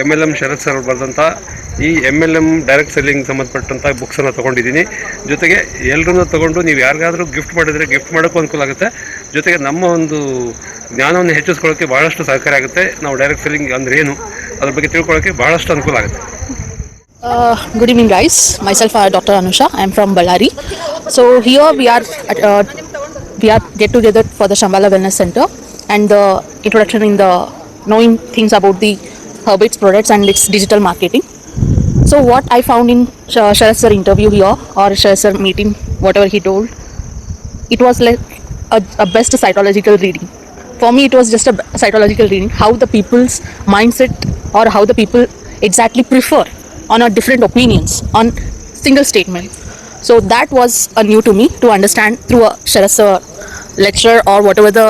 MLM ಶರತ್ sir ಬರೆದಂಥ ಈ MLM direct selling ಸಂಬಂಧಪಟ್ಟಂಥ ಬುಕ್ಸನ್ನು ತೊಗೊಂಡಿದ್ದೀನಿ. ಜೊತೆಗೆ ಎಲ್ಲರನ್ನೂ ತೊಗೊಂಡು ನೀವು ಯಾರಿಗಾದರೂ ಗಿಫ್ಟ್ ಮಾಡಿದರೆ ಗಿಫ್ಟ್ ಮಾಡೋಕ್ಕೂ ಅನುಕೂಲ ಆಗುತ್ತೆ. ಜೊತೆಗೆ ನಮ್ಮ ಒಂದು ಜ್ಞಾನವನ್ನು ಹೆಚ್ಚಿಸ್ಕೊಳ್ಳೋಕ್ಕೆ ಭಾಳಷ್ಟು ಸಹಕಾರಿ ಆಗುತ್ತೆ. ನಾವು ಡೈರೆಕ್ಟ್ ಸೆಲ್ಲಿಂಗ್ ಅಂದರೆ ಏನು ಅದ್ರ ಬಗ್ಗೆ ತಿಳ್ಕೊಳ್ಳೋಕ್ಕೆ ಭಾಳಷ್ಟು ಅನುಕೂಲ ಆಗುತ್ತೆ. Good evening, guys. Myself, Dr. Anusha. I am from Ballari. So here we are get together for the Shambhala Wellness Center and the introduction in the knowing things about the Herbits products and its digital marketing. So what I found in Sharath sir interview here or Sharath sir meeting, whatever he told, it was like a best psychological reading. For me, it was just a psychological reading, how the people's mindset or how the people exactly prefer on a different opinions on single statement. So that was new to me to understand through a Sharath sir lecture or whatever the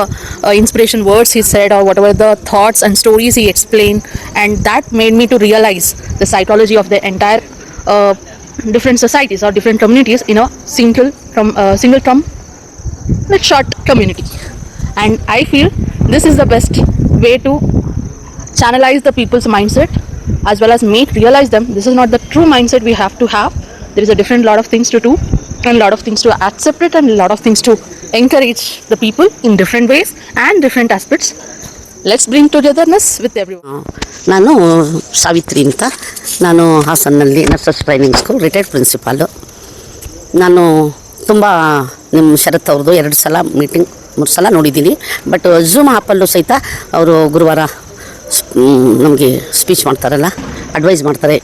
inspiration words he said or whatever the thoughts and stories he explained, and that made me to realize the psychology of the entire different societies or different communities in a single term like short community. And I feel this is the best way to channelize the people's mindset as well as make realize them this is not the true mindset we have to have. There is a different lot of things to do and lot of things to accept it and a lot of things to encourage the people in different ways and different aspects. Let's bring togetherness with everyone. ನಾನು ಸಾವಿತ್ರಿ ಅಂತ, ನಾನು ಹಾಸನ್ನಲ್ಲಿ nurses training school retired principal. ನಾನು ತುಂಬ ನಿಮ್ಮ ಶರತ್ ಅವ್ರದ್ದು 2 ಸಲ meeting 3 ಸಲ ನೋಡಿದ್ದೀನಿ. ಬಟ್ ಝೂಮ್ ಆ್ಯಪಲ್ಲೂ ಸಹಿತ ಅವರು ಗುರುವಾರ ನಮಗೆ ಸ್ಪೀಚ್ ಮಾಡ್ತಾರಲ್ಲ, ಅಡ್ವೈಸ್ ಮಾಡ್ತಾರೆ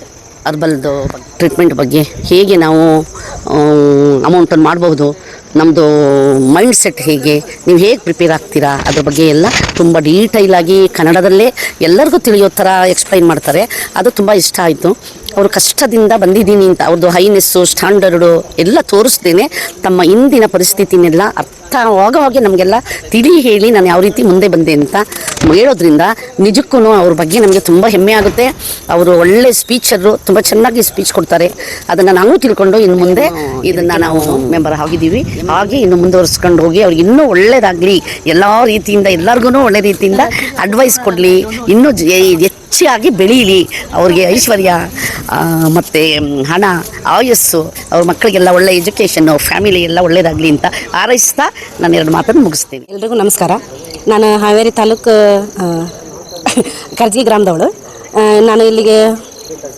ಅರ್ಬಲ್ದು ಟ್ರೀಟ್ಮೆಂಟ್ ಬಗ್ಗೆ, ಹೇಗೆ ನಾವು ಅಮೌಂಟನ್ನು ಮಾಡಬಹುದು, ನಮ್ಮದು ಮೈಂಡ್ ಸೆಟ್ ಹೇಗೆ, ನೀವು ಹೇಗೆ ಪ್ರಿಪೇರ್ ಆಗ್ತೀರಾ, ಅದ್ರ ಬಗ್ಗೆ ಎಲ್ಲ ತುಂಬ ಡೀಟೈಲಾಗಿ ಕನ್ನಡದಲ್ಲೇ ಎಲ್ಲರಿಗೂ ತಿಳಿಯೋ ಥರ ಎಕ್ಸ್ಪ್ಲೈನ್ ಮಾಡ್ತಾರೆ. ಅದು ತುಂಬ ಇಷ್ಟ ಆಯಿತು. ಅವರು ಕಷ್ಟದಿಂದ ಬಂದಿದ್ದೀನಿ ಅಂತ ಅವ್ರದ್ದು ಹೈನೆಸ್ಸು ಸ್ಟ್ಯಾಂಡರ್ಡು ಎಲ್ಲ ತೋರಿಸ್ದೇನೆ ತಮ್ಮ ಇಂದಿನ ಪರಿಸ್ಥಿತಿನೆಲ್ಲ ಅರ್ಥವಾಗವಾಗೆ ನಮಗೆಲ್ಲ ತಿಳಿ ಹೇಳಿ ನಾನು ಯಾವ ರೀತಿ ಮುಂದೆ ಬಂದೆ ಅಂತ ಹೇಳೋದ್ರಿಂದ ನಿಜಕ್ಕೂ ಅವ್ರ ಬಗ್ಗೆ ನಮಗೆ ತುಂಬ ಹೆಮ್ಮೆ ಆಗುತ್ತೆ. ಅವರು ಒಳ್ಳೆ ಸ್ಪೀಚರು, ತುಂಬ ಚೆನ್ನಾಗಿ ಸ್ಪೀಚ್ ಕೊಡ್ತಾರೆ. ಅದನ್ನು ನಾವು ತಿಳ್ಕೊಂಡು ಇನ್ನು ಮುಂದೆ ಇದನ್ನು ನಾವು ಮೆಂಬರ್ ಆಗಿದ್ದೀವಿ. ಹಾಗೆ ಇನ್ನು ಮುಂದುವರಿಸ್ಕೊಂಡು ಹೋಗಿ ಅವ್ರಿಗೆ ಇನ್ನೂ ಒಳ್ಳೆಯದಾಗಲಿ, ಎಲ್ಲ ರೀತಿಯಿಂದ ಎಲ್ಲರಿಗೂ ಒಳ್ಳೆ ರೀತಿಯಿಂದ ಅಡ್ವೈಸ್ ಕೊಡಲಿ, ಇನ್ನೂ ಹೆಚ್ಚಾಗಿ ಬೆಳೀಲಿ, ಅವ್ರಿಗೆ ಐಶ್ವರ್ಯ ಮತ್ತು ಹಣ ಆಯಸ್ಸು, ಅವ್ರ ಮಕ್ಕಳಿಗೆಲ್ಲ ಒಳ್ಳೆ ಎಜುಕೇಷನ್ನು, ಫ್ಯಾಮಿಲಿ ಎಲ್ಲ ಒಳ್ಳೆಯದಾಗಲಿ ಅಂತ ಹಾರೈಸ್ತಾ ನಾನು 2 ಮಾತನ್ನು ಮುಗಿಸ್ತೀನಿ. ಎಲ್ರಿಗೂ ನಮಸ್ಕಾರ. ನಾನು ಹಾವೇರಿ ತಾಲೂಕು ಕರ್ಜಿ ಗ್ರಾಮದವಳು. ನಾನು ಇಲ್ಲಿಗೆ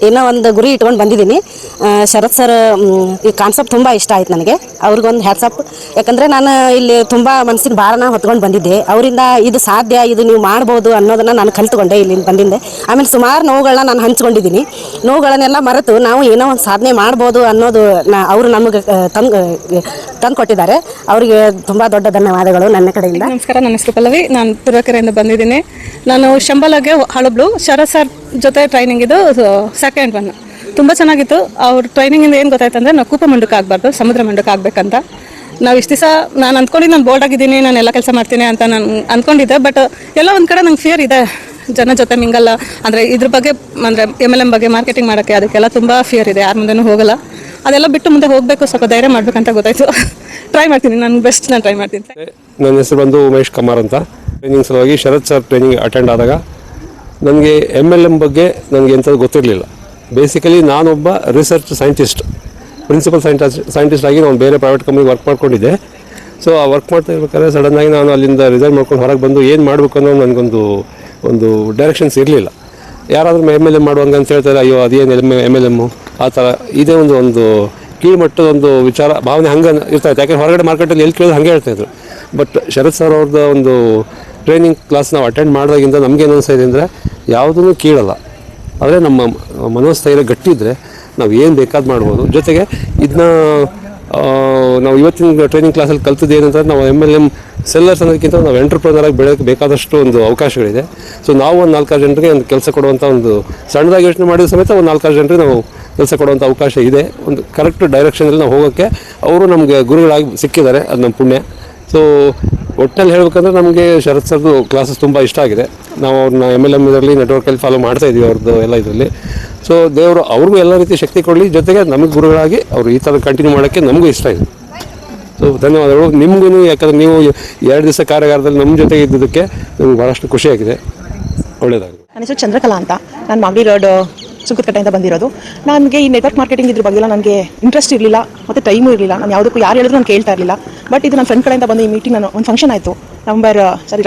ಏನೋ ಒಂದು ಗುರಿ ಇಟ್ಕೊಂಡು ಬಂದಿದ್ದೀನಿ. ಶರತ್ ಸರ್ ಈ ಕಾನ್ಸೆಪ್ಟ್ ತುಂಬ ಇಷ್ಟ ಆಯ್ತು ನನಗೆ. ಅವ್ರಿಗೊಂದು ಹ್ಯಾಟ್ಸಪ್. ಯಾಕಂದರೆ ನಾನು ಇಲ್ಲಿ ತುಂಬ ಮನಸ್ಸಿನ ಭಾರನ ಹೊತ್ಕೊಂಡು ಬಂದಿದ್ದೆ. ಅವರಿಂದ ಇದು ಸಾಧ್ಯ, ಇದು ನೀವು ಮಾಡ್ಬೋದು ಅನ್ನೋದನ್ನು ನಾನು ಕಲ್ತ್ಕೊಂಡೆ ಇಲ್ಲಿಂದ ಬಂದಿದ್ದೆ. ಆಮೇಲೆ ಸುಮಾರು ನೋವುಗಳನ್ನ ನಾನು ಹಂಚ್ಕೊಂಡಿದ್ದೀನಿ. ನೋವುಗಳನ್ನೆಲ್ಲ ಮರೆತು ನಾವು ಏನೋ ಒಂದು ಸಾಧನೆ ಮಾಡ್ಬೋದು ಅನ್ನೋದು ಅವರು ನಮಗೆ ತಂದು ಕೊಟ್ಟಿದ್ದಾರೆ. ಅವರಿಗೆ ತುಂಬ ದೊಡ್ಡ ಧನ್ಯವಾದಗಳು ನನ್ನ ಕಡೆಯಿಂದ. ನಮಸ್ಕಾರ, ನನ್ನ ಹೆಸರು ಪಲ್ಲವಿ. ನಾನು ತುರುವೇಕೆರೆಯಿಂದ ಬಂದಿದ್ದೀನಿ. ನಾನು ಶಂಬಾಲಾಗೆ ಹಳಬ್ಳು. ಶರತ್ ಸರ್ ಜೊತೆ ಟ್ರೈನಿಂಗ್ ಇದು ಸೆಕೆಂಡ್ ಒನ್. ತುಂಬ ಚೆನ್ನಾಗಿತ್ತು. ಅವ್ರ ಟ್ರೈನಿಂಗಿಂದ ಏನು ಗೊತ್ತಾಯ್ತು ಅಂದರೆ ನಾವು ಕೂಪ ಮಂಡಕ್ಕೆ ಆಗಬಾರ್ದು, ಸಮುದ್ರ ಮಂಡಕ್ಕೆ ಆಗಬೇಕಂತ. ನಾವು ಇಷ್ಟು ದಿವಸ ನಾನು ಅಂದ್ಕೊಂಡಿದ್ದು ನಾನು ಬೋಲ್ಡ್ ಆಗಿದ್ದೀನಿ, ನಾನು ಎಲ್ಲ ಕೆಲಸ ಮಾಡ್ತೀನಿ ಅಂತ ನಾನು ಅಂದ್ಕೊಂಡಿದ್ದೆ. ಬಟ್ ಎಲ್ಲ ಒಂದು ಕಡೆ ನಂಗೆ ಫಿಯರ್ ಇದೆ, ಜನ ಜೊತೆ ಮಿಂಗಲ್ಲ ಅಂದರೆ ಇದ್ರ ಬಗ್ಗೆ ಅಂದರೆ MLM ಬಗ್ಗೆ ಮಾರ್ಕೆಟಿಂಗ್ ಮಾಡೋಕ್ಕೆ ಅದಕ್ಕೆಲ್ಲ ತುಂಬ ಫಿಯರ್ ಇದೆ. ಯಾರ ಮುಂದೆನೂ ಹೋಗಲ್ಲ. ಅದೆಲ್ಲ ಬಿಟ್ಟು ಮುಂದೆ ಹೋಗಬೇಕು, ಸ್ವಲ್ಪ ಧೈರ್ಯ ಮಾಡಬೇಕಂತ ಗೊತ್ತಾಯಿತು. ಟ್ರೈ ಮಾಡ್ತೀನಿ, ನಾನು ಬೆಸ್ಟ್ ನಾನು ಟ್ರೈ ಮಾಡ್ತೀನಿ. ನನ್ನ ಹೆಸರು ಬಂದು ಉಮೇಶ್ ಕುಮಾರ್ ಅಂತ. ಟ್ರೈನಿಂಗ್ ಸಲುವಾಗಿ ಶರತ್ ಸರ್ ಟ್ರೈನಿಂಗ್ ಅಟೆಂಡ್ ಆದಾಗ ನನಗೆ MLM ಬಗ್ಗೆ ನನಗೆ ಎಂಥದ್ದು ಗೊತ್ತಿರಲಿಲ್ಲ. ಬೇಸಿಕಲಿ ನಾನೊಬ್ಬ ರಿಸರ್ಚ್ ಸೈಂಟಿಸ್ಟ್, ಪ್ರಿನ್ಸಿಪಲ್ ಸೈಂಟಿಸ್ಟ್ ಆಗಿ ನಾನು ಬೇರೆ ಪ್ರೈವೇಟ್ ಕಂಪ್ನಿಗೆ ವರ್ಕ್ ಮಾಡ್ಕೊಂಡಿದ್ದೆ. ಸೊ ಆ ವರ್ಕ್ ಮಾಡ್ತಾ ಇರ್ಬೇಕಾದ್ರೆ ಸಡನ್ನಾಗಿ ನಾನು ಅಲ್ಲಿಂದ ರಿಸೈನ್ ಮಾಡ್ಕೊಂಡು ಹೊರಗೆ ಬಂದು ಏನು ಮಾಡಬೇಕು ಅನ್ನೋ ನನಗೊಂದು ಡೈರೆಕ್ಷನ್ಸ್ ಇರಲಿಲ್ಲ. ಯಾರಾದರೂ MLM ಮಾಡುವಂಗೆ ಅಂತ ಹೇಳ್ತಾರೆ, ಅಯ್ಯೋ ಅದೇನು MLM ಆ ಥರ ಇದೇ ಒಂದು ಕೀಳ್ಮಟ್ಟದ ಒಂದು ವಿಚಾರ ಭಾವನೆ ಹಂಗೆ ಇರ್ತಾಯಿತ್ತು. ಯಾಕೆಂದ್ರೆ ಹೊರಗಡೆ ಮಾರ್ಕೆಟಲ್ಲಿ ಎಲ್ಲಿ ಕೇಳಿದ್ರು ಹಾಗೆ ಹೇಳ್ತಾಯಿದ್ರು. ಬಟ್ ಶರತ್ ಸರ್ ಅವ್ರದ್ದು ಒಂದು ಟ್ರೈನಿಂಗ್ ಕ್ಲಾಸ್ ನಾವು ಅಟೆಂಡ್ ಮಾಡಿದಾಗಿಂದ ನಮಗೇನು ಅನಿಸ್ತಾಯಿದೆ ಅಂದರೆ ಯಾವುದೂ ಕೀಳಲ್ಲ. ಆದರೆ ನಮ್ಮ ಮನೋಸ್ಥೈರ್ಯ ಗಟ್ಟಿ ಇದ್ದರೆ ನಾವು ಏನು ಬೇಕಾದ್ ಮಾಡ್ಬೋದು. ಜೊತೆಗೆ ಇದನ್ನ ನಾವು ಇವತ್ತಿನ ಟ್ರೈನಿಂಗ್ ಕ್ಲಾಸಲ್ಲಿ ಕಲ್ತಿದ್ದು ಏನಂತಾರೆ, ನಾವು MLM ಸೆಲ್ಲರ್ಸ್ ಅನ್ನೋದಕ್ಕಿಂತ ನಾವು ಎಂಟರ್ಪ್ರನರ್ ಆಗಿ ಬೆಳೆಯೋಕ್ಕೆ ಬೇಕಾದಷ್ಟು ಒಂದು ಅವಕಾಶಗಳಿದೆ. ಸೊ ನಾವು ಒಂದು 4-6 ಜನರಿಗೆ ಒಂದು ಕೆಲಸ ಕೊಡುವಂಥ ಒಂದು ಸಣ್ಣದಾಗಿ ಯೋಚನೆ ಮಾಡಿದ ಸಮೇತ ಒಂದು 4-6 ಜನರಿಗೆ ನಾವು ಕೆಲಸ ಕೊಡುವಂಥ ಅವಕಾಶ ಇದೆ. ಒಂದು ಕರೆಕ್ಟ್ ಡೈರೆಕ್ಷನಲ್ಲಿ ನಾವು ಹೋಗೋಕ್ಕೆ ಅವರು ನಮಗೆ ಗುರುಗಳಾಗಿ ಸಿಕ್ಕಿದ್ದಾರೆ, ಅದು ನಮ್ಮ ಪುಣ್ಯ. ಸೊ ಒಟ್ಟಿನಲ್ಲಿ ಹೇಳ್ಬೇಕಂದ್ರೆ ನಮಗೆ ಶರತ್ ಸರ್ದು ಕ್ಲಾಸಸ್ ತುಂಬ ಇಷ್ಟ ಆಗಿದೆ. ನಾವು ಅವ್ರನ್ನ MLM ಇದರಲ್ಲಿ ನೆಟ್ವರ್ಕಲ್ಲಿ ಫಾಲೋ ಮಾಡ್ತಾಯಿದ್ದೀವಿ ಅವ್ರದ್ದು ಎಲ್ಲ ಇದರಲ್ಲಿ. ಸೊ ದೇವರು ಅವ್ರಿಗೂ ಎಲ್ಲ ರೀತಿ ಶಕ್ತಿ ಕೊಡಲಿ, ಜೊತೆಗೆ ನಮಗೆ ಗುರುಗಳಾಗಿ ಅವರು ಈ ಥರ ಕಂಟಿನ್ಯೂ ಮಾಡೋಕ್ಕೆ ನಮಗೂ ಇಷ್ಟ ಇದೆ. ಸೊ ಧನ್ಯವಾದಗಳು ನಿಮಗೂ. ಯಾಕಂದರೆ ನೀವು 2 ದಿವಸ ಕಾರ್ಯಾಗಾರದಲ್ಲಿ ನಮ್ಮ ಜೊತೆಗೆ ಇದ್ದದಕ್ಕೆ ನಮ್ಗೆ ಭಾಳಷ್ಟು ಖುಷಿಯಾಗಿದೆ. ಒಳ್ಳೆಯದಾಗಲಿ. ನನ್ನ ಹೆಸರು ಚಂದ್ರಕಲಾ ಅಂತ. ನಾನು ಮಾಗಡಿ ರೋಡ್ ಸುಂಕದಕಟ್ಟೆಯಿಂದ ಬಂದಿರೋದು. ನನಗೆ ಈ ನೆಟ್ವರ್ಕ್ ಮಾರ್ಕೆಟಿಂಗ್ ಇದ್ರ ಬಗ್ಗೆ ನನಗೆ ಇಂಟ್ರೆಸ್ಟ್ ಇರಲಿಲ್ಲ ಮತ್ತು ಟೈಮು ಇರಲಿಲ್ಲ. ನಾನು ಯಾವುದಕ್ಕೂ ಯಾರು ಹೇಳಿದ್ರು ನಾನು ಕೇಳ್ತಾ ಇರಲಿಲ್ಲ. ಬಟ್ ಇದು ನನ್ನ ಫ್ರೆಂಡ್ ಕಡೆಯಿಂದ ಬಂದು ಈ ಮೀಟಿಂಗ್ ನಾನು ಒಂದು ಫಂಕ್ಷನ್ ಆಯಿತು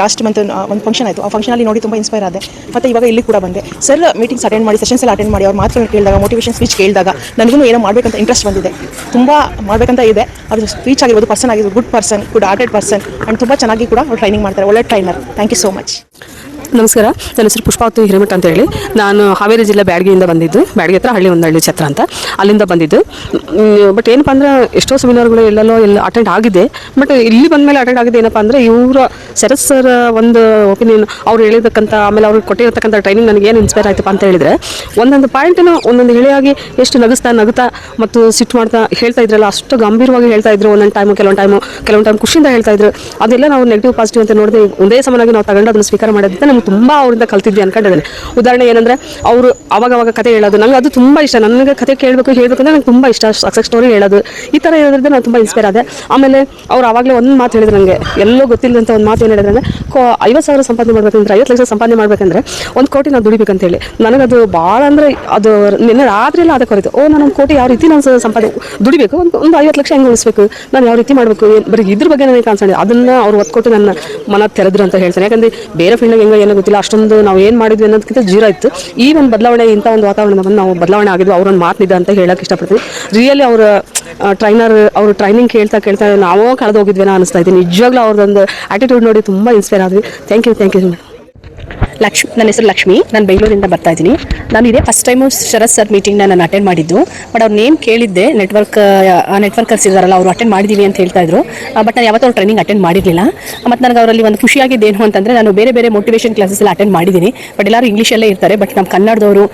ಲಾಸ್ಟ್ ಮಂತ್ ಒಂದು ಫಂಕ್ಷನ್ ಆಯಿತು. ಆ ಫಂಕ್ಷನಲ್ಲಿ ನೋಡಿ ತುಂಬ ಇನ್ಸ್ಪೈರ್ ಆದೆ. ಮತ್ತು ಇವಾಗ ಇಲ್ಲಿ ಕೂಡ ಬಂದೆ. ಸರ್ ಮೀಟಿಂಗ್ಸ್ ಅಟೆಂಡ್ ಮಾಡಿ, ಸೆಷನ್ಸ್ ಎಲ್ಲ ಅಟೆಂಡ್ ಮಾಡಿ, ಅವ್ರ ಮಾತುಗಳನ್ನ ಕೇಳಿದಾಗ, ಮೋಟಿವೇಶನ್ ಸ್ಪೀಚ್ ಕೇಳಿದಾಗ ನನಗೂ ಏನೋ ಮಾಡಬೇಕಂತ ಇಂಟ್ರೆಸ್ಟ್ ಬಂದಿದೆ. ತುಂಬ ಮಾಡಬೇಕಂತ ಇದೆ. ಅದು ಸ್ಪೀಚ್ ಆಗಿರ್ಬೋದು, ಪರ್ಸನ್ ಆಗಿರ್ಬೋದು, good person, good hearted person and ತುಂಬ ಚೆನ್ನಾಗಿ ಕೂಡ ಅವ್ರು ಟ್ರೈನಿಂಗ್ ಮಾಡ್ತಾರೆ. ಒಳ್ಳೆ trainer. Thank you so much. ನಮಸ್ಕಾರ, ನನ್ನ ಹೆಸರು ಪುಷ್ಪಾವತಿ ಹಿರೇಮಠ ಅಂತ ಹೇಳಿ. ನಾನು ಹಾವೇರಿ ಜಿಲ್ಲೆ ಬ್ಯಾಡಗಿಯಿಂದ ಬಂದಿದ್ದು. ಬ್ಯಾಡಗಿ ಹತ್ರ ಹಳ್ಳಿ ಛತ್ರ ಅಂತ, ಅಲ್ಲಿಂದ ಬಂದಿದ್ದು. ಬಟ್ ಏನಪ್ಪ ಅಂದರೆ ಎಷ್ಟೋ ಸೆಮಿನಾರ್ಗಳು ಎಲ್ಲ ಅಟೆಂಡ್ ಆಗಿದೆ. ಬಟ್ ಇಲ್ಲಿ ಬಂದ ಮೇಲೆ ಅಟೆಂಡ್ ಆಗಿದೆ ಏನಪ್ಪ ಅಂದರೆ ಇವರ ಶರತ್ ಸರ್ ಒಂದು ಒಪಿನಿಯನ್ ಅವ್ರು ಹೇಳಿದಕ್ಕಂಥ, ಆಮೇಲೆ ಅವ್ರಿಗೆ ಕೊಟ್ಟಿರತಕ್ಕಂಥ ಟ್ರೈನಿಂಗ್ ನನಗೆ ಏನು ಇನ್ಸ್ಪೈರ್ ಆಯ್ತಪ್ಪ ಅಂತ ಹೇಳಿದರೆ, ಒಂದೊಂದು ಪಾಯಿಂಟನ್ನು ಒಂದೊಂದು ಹೇಳಿಯಾಗಿ ಎಷ್ಟು ನಗುತ್ತಾ ಮತ್ತು ಸಿಟ್ಟು ಮಾಡ್ತಾ ಹೇಳ್ತಾ ಇದ್ರಲ್ಲ, ಅಷ್ಟು ಗಂಭೀರವಾಗಿ ಹೇಳ್ತಾ ಇದ್ರು. ಒಂದೊಂದು ಕೆಲವೊಂದು ಟೈಮ್ ಖುಷಿಯಿಂದ ಹೇಳ್ತಾ ಇದ್ರು. ಅದೆಲ್ಲ ನಾವು ನೆಗೆಟಿವ್ ಪಾಸಿಟಿವ್ ಅಂತ ನೋಡಿದೆ ಒಂದೇ ಸಮನಾಗಿ ನಾವು ತಗೊಂಡು ಅದನ್ನು ಸ್ವೀಕಾರ ಮಾಡೋದಕ್ಕೆ ನಮ್ಗೆ ತುಂಬ ಅವರಿಂದ ಕಲ್ತಿದ್ದೆ ಅನ್ಕೊಂಡಿದ್ದೇನೆ. ಉದಾಹರಣೆ ಏನಂದರೆ, ಅವರು ಅವಾಗ ಕತೆ ಹೇಳೋದು ನಂಗೆ ಅದು ತುಂಬ ಇಷ್ಟ. ನನಗೆ ಕತೆ ಹೇಳ್ಬೇಕಂದ್ರೆ ನಂಗೆ ತುಂಬ ಇಷ್ಟ. ಸಕ್ಸಸ್ ಸ್ಟೋರಿ ಹೇಳೋದು ಈ ಥರ ಹೇಳೋದ್ರಿಂದ ನಾನು ತುಂಬ ಇನ್ಸ್ಪೈರ್ ಆದೆ. ಆಮೇಲೆ ಅವ್ರು ಆವಾಗಲೇ ಒಂದು ಮಾತು ಹೇಳಿದ್ರು ನನಗೆ, ಎಲ್ಲೋ ಗೊತ್ತಿಲ್ಲದಂಥ ಒಂದು ಮಾತು ಏನು ಹೇಳಿದ್ರೆ, 50,000 ಸಂಪಾದನೆ ಮಾಡ್ಬೇಕಂದ್ರೆ, 50 ಲಕ್ಷ ಸಂಪಾದನೆ ಮಾಡ್ಬೇಕಂದ್ರೆ 1 ಕೋಟಿ ನಾವು ದುಡಿಬೇಕಂತೇಳಿ. ನನಗದು ಭಾಳ ಅಂದರೆ ಅದು ನಿನ್ನೆ ರಾತ್ರಿ ಎಲ್ಲ ಅದಕ್ಕೆ ಹೊರಿತು. ನಾನು 1 ಕೋಟಿ ಯಾವ ರೀತಿ ನಾನು ಸಂಪಾದನೆ ದುಡಿಬೇಕು, ಒಂದು 50 ಲಕ್ಷ ಹೆಂಗೆ ಉಳಿಸ್ಬೇಕು, ನಾನು ಯಾವ ರೀತಿ ಮಾಡಬೇಕು, ಬರೀ ಇದ್ರ ಬಗ್ಗೆ ನನಗೆ ಕಾಣಿಸ್ಕೊಂಡಿದೆ. ಅದನ್ನು ಅವ್ರು ಒತ್ತು ಕೊಟ್ಟು ನನ್ನ ಮನ ತೆರೆದ್ರು ಅಂತ ಹೇಳ್ತಾರೆ. ಯಾಕಂದರೆ ಬೇರೆ ಫೀಲ್ಡ್ನಾಗ ಹೆಂಗೆ ಏನೋ ಗೊತ್ತಿಲ್ಲ, ಅಷ್ಟೊಂದು ನಾವು ಏನು ಮಾಡಿದ್ವಿ ಅನ್ನೋದಕ್ಕಿಂತ ಜೀರೋ ಇತ್ತು. ಈ ಒಂದು ಬದಲಾವಣೆ, ಇಂಥ ಒಂದು ವಾತಾವರಣದ ಬಂದು ನಾವು ಬದಲಾವಣೆ ಆಗಿದ್ವಿ. ಅವ್ರೊಂದು ಮಾತಿದೆ ಅಂತ ಹೇಳಕ್ಕೆ ಇಷ್ಟಪಡ್ತೀವಿ. ರಿಯಲಿ ಅವರ ಅವರು ಟ್ರೈನಿಂಗ್ ಕೇಳ್ತಾ ನಾವು ಕಳೆದು ಹೋಗಿದ್ವಿ ಅನಿಸ್ತಾ ಇದ್ದೀನಿ. ನಿಜವಾಗ್ಲೂ ಅವ್ರದ್ದೊಂದು ಆ್ಯಟಿಟ್ಯೂಡ್ ನೋಡಿ ತುಂಬ ಇನ್ಸ್ಪೈರ್ ಆದ್ವಿ. ಥ್ಯಾಂಕ್ ಯು ನನ್ನ ಹೆಸರು ಲಕ್ಷ್ಮಿ. ನಾನು ಬೆಂಗಳೂರಿಂದ ಬರ್ತಾ ಇದ್ದೀನಿ. ನಾನು ಇದೇ ಫಸ್ಟ್ ಟೈಮು ಶರತ್ ಸರ್ ಮೀಟಿಂಗ್ನ ನಾನು ಅಟೆಂಡ್ ಮಾಡಿದ್ದು. ಬಟ್ ಅವ್ರ ನೇಮ್ ಕೇಳಿದ್ದೆ, ನೆಟ್ವರ್ಕರ್ಸ್ ಇದ್ದಾರಲ್ಲ ಅವರು ಅಟೆಂಡ್ ಮಾಡಿದ್ದೀವಿ ಅಂತ ಹೇಳ್ತಾ ಇದ್ರು. ಬಟ್ ನಾನು ಯಾವತ್ತೂ ಅವ್ರ ಟ್ರೈನಿಂಗ್ ಅಟೆಂಡ್ ಮಾಡಿರಲಿಲ್ಲ. ಮತ್ತು ನನಗೆ ಅವರಲ್ಲಿ ಒಂದು ಖುಷಿಯಾಗಿದ್ದೇನು ಅಂತಂದರೆ, ನಾನು ಬೇರೆ ಮೋಟಿವೇಶನ್ ಕ್ಲಾಸಸ್ ಎಲ್ಲ ಅಟೆಂಡ್ ಮಾಡಿದ್ದೀನಿ. ಬಟ್ ಎಲ್ಲರೂ ಇಂಗ್ಲೀಷಲ್ಲೇ ಇರ್ತಾರೆ. ಬಟ್ ನಮ್ಮ ಕನ್ನಡದವರು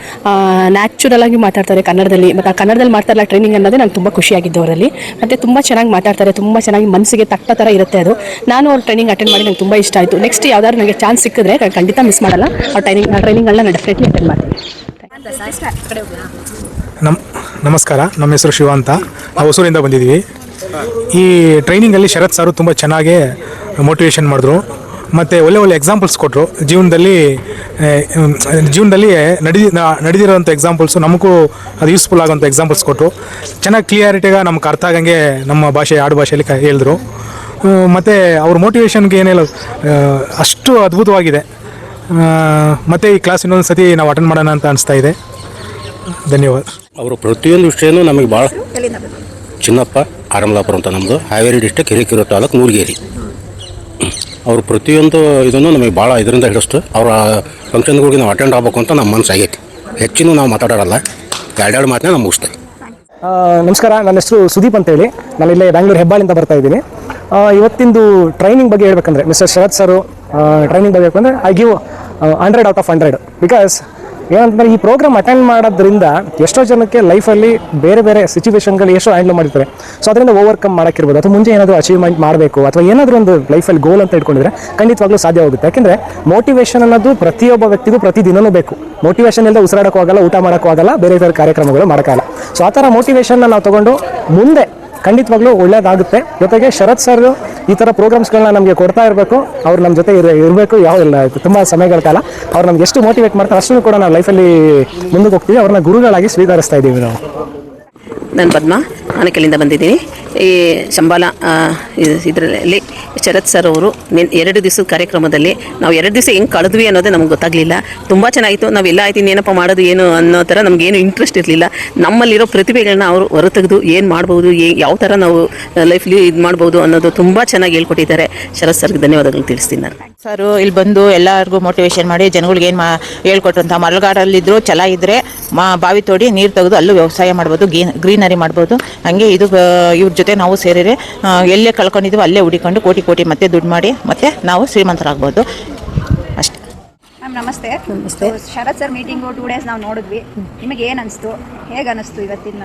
ನ್ಯಾಚುರಲ್ ಆಗಿ ಮಾತಾಡ್ತಾರೆ ಕನ್ನಡದಲ್ಲಿ. ಮತ್ತು ಆ ಕನ್ನಡದಲ್ಲಿ ಮಾಡ್ತಾರಲ್ಲ ಟ್ರೈನಿಂಗ್ ಅನ್ನೋದೇ ನಂಗೆ ತುಂಬ ಖುಷಿಯಾಗಿದ್ದು ಅವರಲ್ಲಿ. ಮತ್ತು ತುಂಬ ಚೆನ್ನಾಗಿ ಮಾತಾಡ್ತಾರೆ, ತುಂಬ ಚೆನ್ನಾಗಿ ಮನಸ್ಸಿಗೆ ತಕ್ಕ ಥರ ಇರುತ್ತೆ ಅದು. ನಾನು ಅವ್ರ ಟ್ರೈನಿಂಗ್ ಅಟೆಂಡ್ ಮಾಡಿ ನಂಗೆ ತುಂಬ ಇಷ್ಟ ಆಯಿತು. ನೆಕ್ಸ್ಟ್ ಯಾವ್ದಾದ್ರು ನನಗೆ ಚಾನ್ಸ್ ಸಿಕ್ಕಿದ್ರೆ ನಾನು ಖಂಡಿತ ಮಿಸ್ ಮಾಡಲ್ಲ. ಆ ಟ್ರೈನಿಂಗ್ಗಳನ್ನ ನಾನು ಡೆಫಿನೆಟ್ಲಿ ಅಟೆಂಡ್ ಮಾಡ್ತೀನಿ. ನಮಸ್ಕಾರ, ನಮ್ಮ ಹೆಸರು ಶಿವ ಅಂತ. ನಾವು ಹೊಸೂರಿಂದ ಬಂದಿದ್ದೀವಿ. ಈ ಟ್ರೈನಿಂಗಲ್ಲಿ ಶರತ್ ಸಾರು ತುಂಬ ಚೆನ್ನಾಗಿ ಮೋಟಿವೇಶನ್ ಮಾಡಿದ್ರು ಮತ್ತು ಒಳ್ಳೆ ಎಕ್ಸಾಂಪಲ್ಸ್ ಕೊಟ್ಟರು. ಜೀವನದಲ್ಲಿ ನಡೆದಿರೋಂಥ ಎಕ್ಸಾಂಪಲ್ಸು ನಮಗೂ ಅದು ಯೂಸ್ಫುಲ್ ಆಗೋಂಥ ಎಕ್ಸಾಂಪಲ್ಸ್ ಕೊಟ್ಟರು. ಚೆನ್ನಾಗಿ ಕ್ಲಿಯಾರಿಟಿಗೆ ನಮ್ಗೆ ಅರ್ಥ ಆಗಂಗೆ ನಮ್ಮ ಆಡು ಭಾಷೆಯಲ್ಲಿ ಹೇಳಿದ್ರು. ಮತ್ತು ಅವ್ರ ಮೋಟಿವೇಶನ್ಗೆ ಏನಿಲ್ಲ, ಅಷ್ಟು ಅದ್ಭುತವಾಗಿದೆ. ಮತ್ತು ಈ ಕ್ಲಾಸ್ ಇನ್ನೊಂದು ಸತಿ ನಾವು ಅಟೆಂಡ್ ಮಾಡೋಣ ಅಂತ ಅನಿಸ್ತಾ ಇದೆ. ಧನ್ಯವಾದ. ಅವರು ಪ್ರತಿಯೊಂದು ವಿಷಯನೂ ನಮಗೆ ಭಾಳ. ಚಿನ್ನಪ್ಪ ಆರಮಲಾಪುರ ಅಂತ, ನಮ್ಮದು ಹಾವೇರಿ ಡಿಸ್ಟ್ರಿಕ್ಟ್ ಹಿರೇಕೆರೂರು ತಾಲೂಕು ಮೂರ್ಗೇರಿ. ಅವರು ಪ್ರತಿಯೊಂದು ಇದನ್ನು ನಮಗೆ ಭಾಳ ಇದರಿಂದ ಹಿಡಿಸ್ತು. ಅವರ ಫಂಕ್ಷನ್ಗಳಿಗೆ ನಾವು ಅಟೆಂಡ್ ಆಗಬೇಕು ಅಂತ ನಮ್ಮ ಮನಸ್ಸು ಆಗೈತಿ. ಹೆಚ್ಚಿನೂ ನಾವು ಮಾತಾಡೋಲ್ಲ, ಎರಡೆರಡು ಮಾತನ್ನ ನಾವು ಮುಗಿಸ್ತೇವೆ. ನಮಸ್ಕಾರ, ನನ್ನ ಹೆಸರು ಸುದೀಪ್ ಅಂತೇಳಿ. ನಾನು ಇಲ್ಲೇ ಬೆಂಗಳೂರು ಹೆಬ್ಬಾಳಿಂದ ಬರ್ತಾ ಇದ್ದೀನಿ. ಇವತ್ತಿಂದು ಟ್ರೈನಿಂಗ್ ಬಗ್ಗೆ ಹೇಳ್ಬೇಕಂದ್ರೆ, ಮಿಸ್ಟರ್ ಶರತ್ ಸರು ಟ್ರೈನಿಂಗ್ ಬಗ್ಗೆ ಹೇಳ್ಬೇಕಂದ್ರೆ I give 100 out of 100. Because ಏನಂತಂದರೆ, ಈ ಪ್ರೋಗ್ರಾಮ್ ಅಟೆಂಡ್ ಮಾಡೋದ್ರಿಂದ ಎಷ್ಟೋ ಜನಕ್ಕೆ ಲೈಫಲ್ಲಿ ಬೇರೆ ಸಿಚುವೇಶನ್ಗಳು ಎಷ್ಟೋ ಹ್ಯಾಂಡಲ್ ಮಾಡಿರ್ತಾರೆ. ಸೊ ಅದರಿಂದ ಓವರ್ಕಮ್ ಮಾಡೋಕ್ಕಿರ್ಬೋದು, ಅಥವಾ ಮುಂಚೆ ಏನಾದರೂ ಅಚೀವ್ಮೆಂಟ್ ಮಾಡಬೇಕು, ಅಥವಾ ಏನಾದರೂ ಒಂದು ಲೈಫಲ್ಲಿ ಗೋಲ್ ಅಂತ ಇಟ್ಕೊಂಡಿದ್ರೆ ಖಂಡಿತವಾಗ್ಲೂ ಸಾಧ್ಯ ಹೋಗುತ್ತೆ. ಯಾಕೆಂದರೆ ಮೋಟಿವೇಶನ್ ಅನ್ನೋದು ಪ್ರತಿಯೊಬ್ಬ ವ್ಯಕ್ತಿಗೂ ಪ್ರತಿದಿನವೂ ಬೇಕು. ಮೋಟಿವೇಶನ್ ಇಲ್ಲದೆ ಉಸಿರಾಡೋಕ್ಕೂ ಆಗಲ್ಲ, ಊಟ ಮಾಡೋಕ್ಕೂ ಆಗಲ್ಲ, ಬೇರೆ ಕಾರ್ಯಕ್ರಮಗಳು ಮಾಡೋಕ್ಕಾಗಲ್ಲ. ಸೊ ಆ ಥರ ಮೋಟಿವೇಶನ್ನ ನಾವು ತೊಗೊಂಡು ಮುಂದೆ ಖಂಡಿತವಾಗ್ಲೂ ಒಳ್ಳೇದಾಗುತ್ತೆ. ಜೊತೆಗೆ ಶರತ್ ಸರ್ ಈ ಥರ ಪ್ರೋಗ್ರಾಮ್ಸ್ಗಳನ್ನ ನಮಗೆ ಕೊಡ್ತಾ ಇರಬೇಕು. ಅವ್ರು ನಮ್ಮ ಜೊತೆ ಇರಬೇಕು. ತುಂಬ ಸಮಯಗಳ ಕಾಲ ಅವ್ರು ನಮ್ಗೆ ಎಷ್ಟು ಮೋಟಿವೇಟ್ ಮಾಡ್ತಾರೆ ಅಷ್ಟನ್ನು ಕೂಡ ನಾವು ಲೈಫಲ್ಲಿ ಮುಂದಕ್ಕೆ ಹೋಗ್ತೀವಿ. ಅವ್ರನ್ನ ಗುರುಗಳಾಗಿ ಸ್ವೀಕರಿಸ್ತಾ ಇದ್ದೀವಿ ನಾವು. ನಾನು ಪದ್ಮ, ಆನೇಕಲ್ಲಿಂದ ಬಂದಿದ್ದೀನಿ. ಈ ಶಂಬಾಲ ಇದರಲ್ಲಿ ಶರತ್ ಸರ್ ಅವರು 2 ದಿವಸದ ಕಾರ್ಯಕ್ರಮದಲ್ಲಿ ನಾವು 2 ದಿವಸ ಹೆಂಗೆ ಕಳೆದ್ವಿ ಅನ್ನೋದೇ ನಮ್ಗೆ ಗೊತ್ತಾಗಲಿಲ್ಲ. ತುಂಬ ಚೆನ್ನಾಗಿತ್ತು. ನಾವೆಲ್ಲ ಆಯ್ತು ಏನಪ್ಪ ಮಾಡೋದು ಏನು ಅನ್ನೋ ಥರ ನಮಗೇನು ಇಂಟ್ರೆಸ್ಟ್ ಇರಲಿಲ್ಲ. ನಮ್ಮಲ್ಲಿರೋ ಪ್ರತಿಭೆಗಳನ್ನ ಅವರು ಹೊರತೆಗೆದು ಏನು ಮಾಡ್ಬೋದು, ಯಾವ ಥರ ನಾವು ಲೈಫ್ಲಿ ಇದು ಮಾಡ್ಬೋದು ಅನ್ನೋದು ತುಂಬ ಚೆನ್ನಾಗಿ ಹೇಳ್ಕೊಟ್ಟಿದ್ದಾರೆ. ಶರತ್ ಸರ್ಗೆ ಧನ್ಯವಾದಗಳು ತಿಳಿಸ್ತೀನಿ ನಾನು. ಸರ್ ಇಲ್ಲಿ ಬಂದು ಎಲ್ಲರಿಗೂ ಮೋಟಿವೇಶನ್ ಮಾಡಿ ಜನಗಳಿಗೆ ಏನು ಹೇಳ್ಕೊಟ್ರು ಅಂತ. ಮರಳುಗಾಡಲ್ಲಿದ್ದರೂ ಛಲ ಇದ್ದರೆ ಬಾವಿ ತೋಡಿ ನೀರು ತೆಗೆದು ಅಲ್ಲೂ ವ್ಯವಸಾಯ ಮಾಡ್ಬೋದು, ಗ್ರೀನರಿ ಮಾಡ್ಬೋದು. ಹಾಗೆ ಇದು ಇವ್ರ ಜೊತೆ ನಾವು ಸೇರಿದರೆ ಎಲ್ಲೇ ಕಳ್ಕೊಂಡಿದ್ದೀವಿ ಅಲ್ಲೇ ಹುಡಿಕೊಂಡು ಕೋಟಿ ಮತ್ತೆ ದುಡ್ಡು ಮಾಡಿ ಮತ್ತೆ ನಾವು ಶ್ರೀಮಂತರಾಗ್ಬೋದು ಅಷ್ಟೇ. ಮ್ಯಾಮ್ ನಮಸ್ತೆ. ಶರತ್ ಸರ್ ಮೀಟಿಂಗು 2 days ನಾವು ನೋಡಿದ್ವಿ. ನಿಮಗೆ ಏನು ಅನಿಸ್ತು, ಹೇಗೆ ಅನಿಸ್ತು ಇವತ್ತಿನ?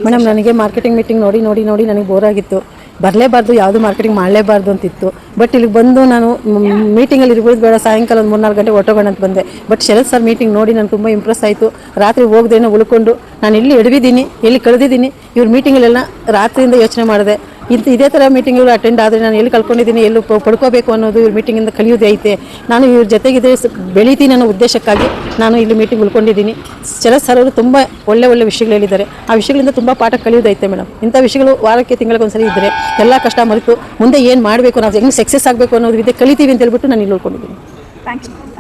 ಮೇಡಮ್, ನನಗೆ ಮಾರ್ಕೆಟಿಂಗ್ ಮೀಟಿಂಗ್ ನೋಡಿ ನನಗೆ ಬೋರ್ ಆಗಿತ್ತು. ಬರಲೇಬಾರ್ದು, ಯಾವುದು ಮಾರ್ಕೆಟಿಂಗ್ ಮಾಡಲೇಬಾರ್ದು ಅಂತಿತ್ತು. ಬಟ್ ಇಲ್ಲಿಗೆ ಬಂದು ನಾನು ಮೀಟಿಂಗಲ್ಲಿ ಇರ್ಬೋದು ಬೇಡ, ಸಾಯಂಕಾಲ ಒಂದು 3-4 ಗಂಟೆ ಹೊಟ್ಟೋಗೋಣ ಅಂತ ಬಂದೆ. ಬಟ್ ಶರತ್ ಸರ್ ಮೀಟಿಂಗ್ ನೋಡಿ ನನಗೆ ತುಂಬ ಇಂಪ್ರೆಸ್ ಆಯಿತು. ರಾತ್ರಿ ಹೋಗ್ದೇನೋ ಉಳ್ಕೊಂಡು ನಾನು ಎಲ್ಲಿ ಎಡವಿದ್ದೀನಿ, ಎಲ್ಲಿ ಕಳೆದಿದ್ದೀನಿ, ಇವ್ರ ಮೀಟಿಂಗಲ್ಲೆಲ್ಲ ರಾತ್ರಿಯಿಂದ ಯೋಚನೆ ಮಾಡಿದೆ. ಇದೇ ಥರ ಮೀಟಿಂಗ್ಗಳು ಅಟೆಂಡ್ ಆದರೆ ನಾನು ಎಲ್ಲಿ ಕಲ್ತ್ಕೊಂಡಿದ್ದೀನಿ ಎಲ್ಲೂ ಪಡ್ಕೋಬೇಕು ಅನ್ನೋದು ಇವ್ರ ಮೀಟಿಂಗಿಂದ ಕಲಿಯೋದೇ ಐತೆ. ನಾನು ಇವ್ರ ಜೊತೆಗಿದೆ ಬೆಳಿತೀನಿ ಅನ್ನೋ ಉದ್ದೇಶಕ್ಕಾಗಿ ನಾನು ಇಲ್ಲಿ ಮೀಟಿಂಗ್ ಉಳ್ಕೊಂಡಿದ್ದೀನಿ. ಶರತ್ ಸರ್ ಅವರು ತುಂಬ ಒಳ್ಳೆ ವಿಷಯಗಳು ಹೇಳಿದ್ದಾರೆ. ಆ ವಿಷಯಗಳಿಂದ ತುಂಬ ಪಾಠ ಕಲಿಯೋದೈತೆ ಮೇಡಮ್. ಇಂಥ ವಿಷಯಗಳು ವಾರಕ್ಕೆ ತಿಂಗಳಿಗೊಂದ್ಸರಿ ಇದ್ದರೆ ಎಲ್ಲ ಕಷ್ಟ ಮರೆತು ಮುಂದೆ ಏನು ಮಾಡಬೇಕು, ನಾವು ಹೆಂಗೆ ಸಕ್ಸಸ್ ಆಗಬೇಕು ಅನ್ನೋದು ಇದೆ ಕಲಿತೀವಿ ಅಂತ ಹೇಳ್ಬಿಟ್ಟು ನಾನು ಇಲ್ಲಿ ಉಳ್ಕೊಂಡಿದ್ದೀನಿ. Thank you.